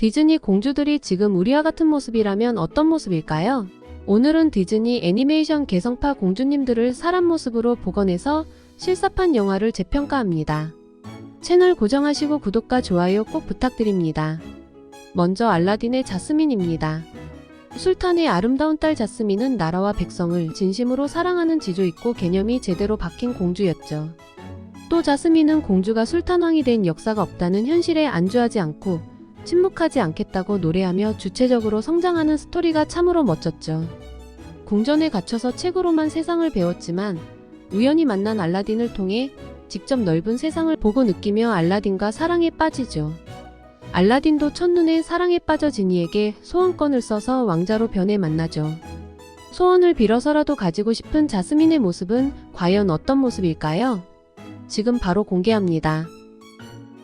디즈니 공주들이 지금 우리와 같은 모습이라면 어떤 모습일까요? 오늘은 디즈니 애니메이션 개성파 공주님들을 사람 모습으로 복원해서 실사판 영화를 재평가합니다. 채널 고정하시고 구독과 좋아요 꼭 부탁드립니다. 먼저 알라딘의 자스민입니다. 술탄의 아름다운 딸 자스민은 나라와 백성을 진심으로 사랑하는 지조있고 개념이 제대로 박힌 공주였죠. 또 자스민은 공주가 술탄왕이 된 역사가 없다는 현실에 안주하지 않고 침묵하지 않겠다고 노래하며 주체적으로 성장하는 스토리가 참으로 멋졌죠. 궁전에 갇혀서 책으로만 세상을 배웠지만 우연히 만난 알라딘을 통해 직접 넓은 세상을 보고 느끼며 알라딘과 사랑에 빠지죠. 알라딘도 첫눈에 사랑에 빠져 지니에게 소원권을 써서 왕자로 변해 만나죠. 소원을 빌어서라도 가지고 싶은 자스민의 모습은 과연 어떤 모습일까요? 지금 바로 공개합니다.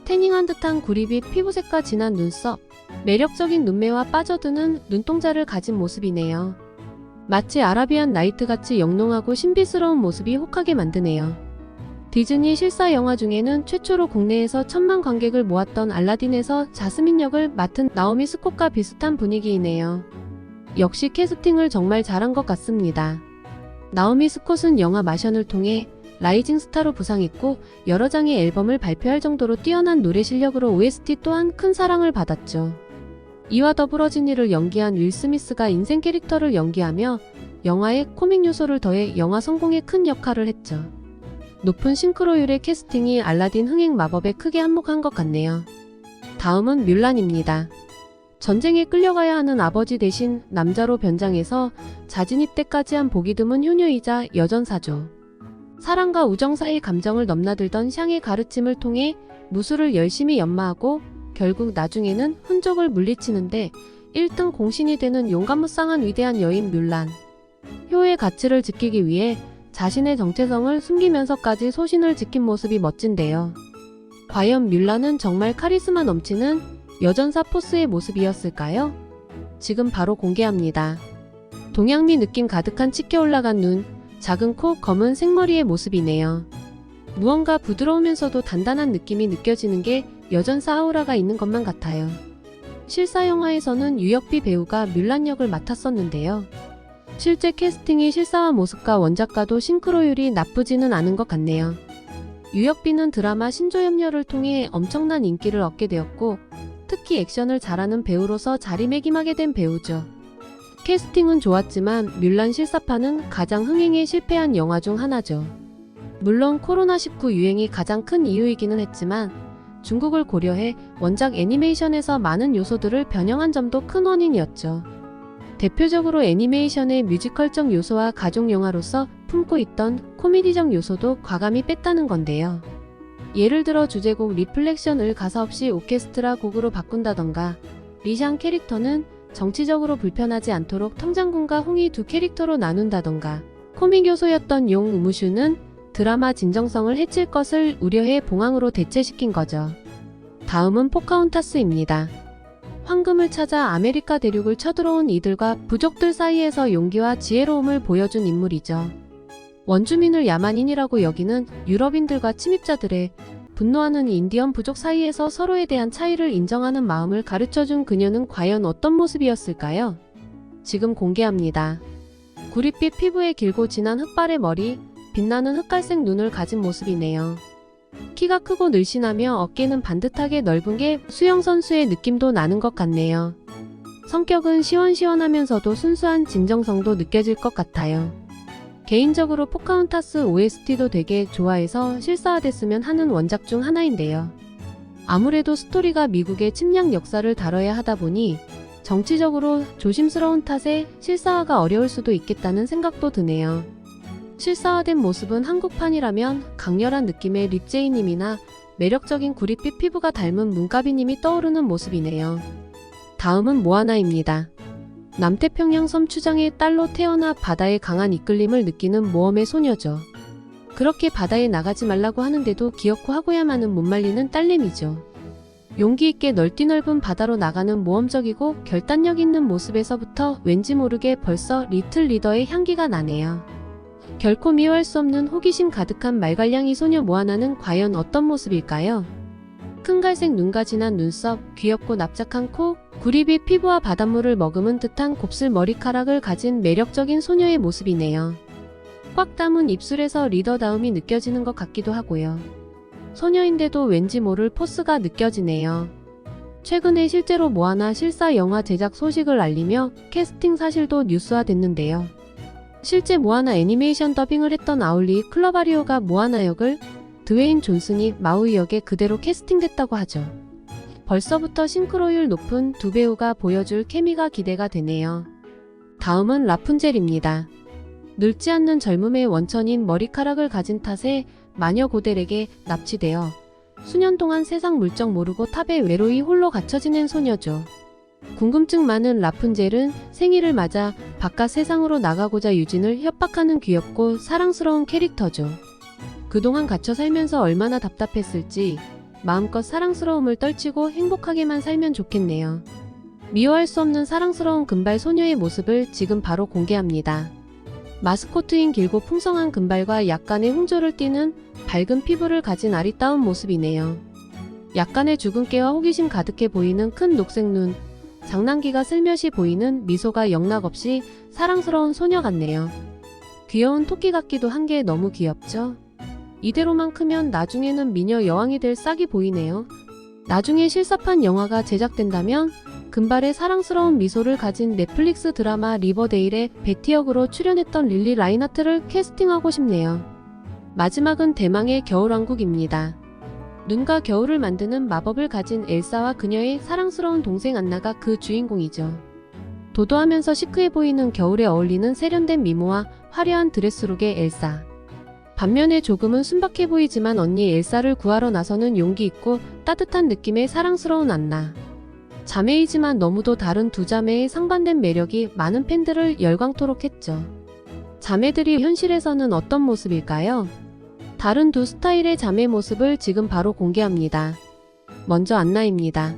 태닝한 듯한 구릿빛 피부색과 진한 눈썹, 매력적인 눈매와 빠져드는 눈동자를 가진 모습이네요. 마치 아라비안 나이트같이 영롱하고 신비스러운 모습이 혹하게 만드네요. 디즈니 실사 영화 중에는 최초로 국내에서 1000만 관객을 모았던 알라딘에서 자스민 역을 맡은 나오미 스콧과 비슷한 분위기이네요. 역시 캐스팅을 정말 잘한 것 같습니다. 나오미 스콧은 영화 마션을 통해 라이징 스타로 부상했고 여러 장의 앨범을 발표할 정도로 뛰어난 노래 실력으로 OST 또한 큰 사랑을 받았죠. 이와 더불어 지니를 연기한 윌 스미스가 인생 캐릭터를 연기하며 영화에 코믹 요소를 더해 영화 성공에 큰 역할을 했죠. 높은 싱크로율의 캐스팅이 알라딘 흥행 마법에 크게 한몫한 것 같네요. 다음은 뮬란입니다. 전쟁에 끌려가야 하는 아버지 대신 남자로 변장해서 자진 입대까지 한 보기 드문 효녀이자 여전사죠. 사랑과 우정 사이 감정을 넘나들던 샹의 가르침을 통해 무술을 열심히 연마하고 결국 나중에는 훈족을 물리치는데 1등 공신이 되는 용감무쌍한 위대한 여인 뮬란. 효의 가치를 지키기 위해 자신의 정체성을 숨기면서까지 소신을 지킨 모습이 멋진데요. 과연 뮬란은 정말 카리스마 넘치는 여전사 포스의 모습이었을까요? 지금 바로 공개합니다. 동양미 느낌 가득한 치켜 올라간 눈, 작은 코, 검은 생머리의 모습이네요. 무언가 부드러우면서도 단단한 느낌이 느껴지는 게 여전사 아우라가 있는 것만 같아요. 실사 영화에서는 유혁비 배우가 뮬란 역을 맡았었는데요. 실제 캐스팅이 실사화 모습과 원작과도 싱크로율이 나쁘지는 않은 것 같네요. 유혁비는 드라마 신조협녀를 통해 엄청난 인기를 얻게 되었고 특히 액션을 잘하는 배우로서 자리매김하게 된 배우죠. 캐스팅은 좋았지만 뮬란 실사판은 가장 흥행에 실패한 영화 중 하나죠. 물론 코로나19 유행이 가장 큰 이유이기는 했지만 중국을 고려해 원작 애니메이션에서 많은 요소들을 변형한 점도 큰 원인이었죠. 대표적으로 애니메이션의 뮤지컬적 요소와 가족 영화로서 품고 있던 코미디적 요소도 과감히 뺐다는 건데요. 예를 들어 주제곡 리플렉션을 가사 없이 오케스트라 곡으로 바꾼다던가 리샹 캐릭터는 정치적으로 불편하지 않도록 텅장군과 홍이 두 캐릭터로 나눈다던가 코믹 요소였던 용 우무슈는 드라마 진정성을 해칠 것을 우려해 봉황으로 대체시킨 거죠. 다음은 포카혼타스입니다. 황금을 찾아 아메리카 대륙을 쳐들어온 이들과 부족들 사이에서 용기와 지혜로움을 보여준 인물이죠. 원주민을 야만인이라고 여기는 유럽인들과 침입자들의 분노하는 인디언 부족 사이에서 서로에 대한 차이를 인정하는 마음을 가르쳐준 그녀는 과연 어떤 모습이었을까요? 지금 공개합니다. 구릿빛 피부에 길고 진한 흑발의 머리, 빛나는 흑갈색 눈을 가진 모습이네요. 키가 크고 늘씬하며 어깨는 반듯하게 넓은 게 수영선수의 느낌도 나는 것 같네요. 성격은 시원시원하면서도 순수한 진정성도 느껴질 것 같아요. 개인적으로 포카혼타스 OST도 되게 좋아해서 실사화됐으면 하는 원작 중 하나인데요. 아무래도 스토리가 미국의 침략 역사를 다뤄야 하다 보니 정치적으로 조심스러운 탓에 실사화가 어려울 수도 있겠다는 생각도 드네요. 실사화된 모습은 한국판이라면 강렬한 느낌의 립제이님이나 매력적인 구릿빛 피부가 닮은 문가비님이 떠오르는 모습이네요. 다음은 모아나입니다. 남태평양 섬 추장의 딸로 태어나 바다의 강한 이끌림을 느끼는 모험의 소녀죠. 그렇게 바다에 나가지 말라고 하는데도 기어코 하고야만은 못 말리는 딸내미죠. 용기 있게 넓디넓은 바다로 나가는 모험적이고 결단력 있는 모습에서부터 왠지 모르게 벌써 리틀 리더의 향기가 나네요. 결코 미워할 수 없는 호기심 가득한 말괄량이 소녀 모아나는 과연 어떤 모습일까요? 큰 갈색 눈과 진한 눈썹, 귀엽고 납작한 코, 구릿빛 피부와 바닷물을 머금은 듯한 곱슬 머리카락을 가진 매력적인 소녀의 모습이네요. 꽉 담은 입술에서 리더다움이 느껴지는 것 같기도 하고요. 소녀인데도 왠지 모를 포스가 느껴지네요. 최근에 실제로 모아나 실사 영화 제작 소식을 알리며 캐스팅 사실도 뉴스화됐는데요. 실제 모아나 애니메이션 더빙을 했던 아울리 클러바리오가 모아나 역을, 드웨인 존슨이 마우이 역에 그대로 캐스팅됐다고 하죠. 벌써부터 싱크로율 높은 두 배우가 보여줄 케미가 기대가 되네요. 다음은 라푼젤입니다. 늙지 않는 젊음의 원천인 머리카락을 가진 탓에 마녀 고델에게 납치되어 수년 동안 세상 물정 모르고 탑에 외로이 홀로 갇혀 지낸 소녀죠. 궁금증 많은 라푼젤은 생일을 맞아 바깥 세상으로 나가고자 유진을 협박하는 귀엽고 사랑스러운 캐릭터죠. 그동안 갇혀 살면서 얼마나 답답했을지 마음껏 사랑스러움을 떨치고 행복하게만 살면 좋겠네요. 미워할 수 없는 사랑스러운 금발 소녀의 모습을 지금 바로 공개합니다. 마스코트인 길고 풍성한 금발과 약간의 홍조를 띠는 밝은 피부를 가진 아리따운 모습이네요. 약간의 주근깨와 호기심 가득해 보이는 큰 녹색 눈, 장난기가 슬며시 보이는 미소가 영락없이 사랑스러운 소녀 같네요. 귀여운 토끼 같기도 한 게 너무 귀엽죠? 이대로만 크면 나중에는 미녀 여왕이 될 싹이 보이네요. 나중에 실사판 영화가 제작된다면 금발의 사랑스러운 미소를 가진 넷플릭스 드라마 리버데일에 베티 역으로 출연했던 릴리 라인하트를 캐스팅하고 싶네요. 마지막은 대망의 겨울왕국입니다. 눈과 겨울을 만드는 마법을 가진 엘사와 그녀의 사랑스러운 동생 안나가 그 주인공이죠. 도도하면서 시크해 보이는 겨울에 어울리는 세련된 미모와 화려한 드레스룩의 엘사. 반면에 조금은 순박해 보이지만 언니 엘사를 구하러 나서는 용기 있고 따뜻한 느낌의 사랑스러운 안나. 자매이지만 너무도 다른 두 자매의 상반된 매력이 많은 팬들을 열광토록 했죠. 자매들이 현실에서는 어떤 모습일까요? 다른 두 스타일의 자매 모습을 지금 바로 공개합니다. 먼저 안나입니다.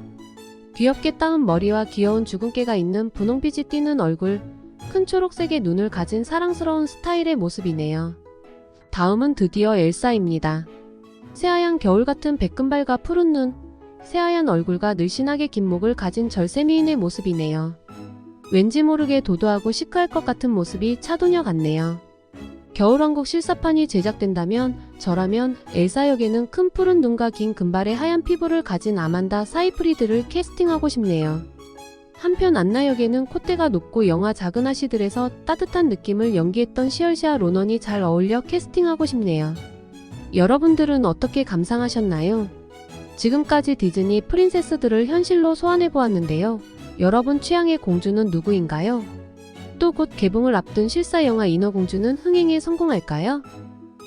귀엽게 따은 머리와 귀여운 주근깨가 있는 분홍빛이 띠는 얼굴, 큰 초록색의 눈을 가진 사랑스러운 스타일의 모습이네요. 다음은 드디어 엘사입니다. 새하얀 겨울 같은 백금발과 푸른 눈, 새하얀 얼굴과 늘씬하게 긴 목을 가진 절세미인의 모습이네요. 왠지 모르게 도도하고 시크할 것 같은 모습이 차도녀 같네요. 겨울왕국 실사판이 제작된다면 저라면 엘사 역에는 큰 푸른 눈과 긴 금발의 하얀 피부를 가진 아만다 사이프리드를 캐스팅하고 싶네요. 한편 안나 역에는 콧대가 높고 영화 작은 아씨들에서 따뜻한 느낌을 연기했던 시얼시아 로넌이 잘 어울려 캐스팅하고 싶네요. 여러분들은 어떻게 감상하셨나요? 지금까지 디즈니 프린세스들을 현실로 소환해보았는데요. 여러분 취향의 공주는 누구인가요? 또 곧 개봉을 앞둔 실사 영화 인어공주는 흥행에 성공할까요?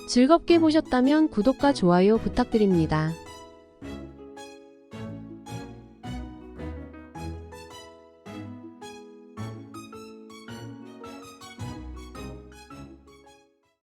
즐겁게 보셨다면 구독과 좋아요 부탁드립니다.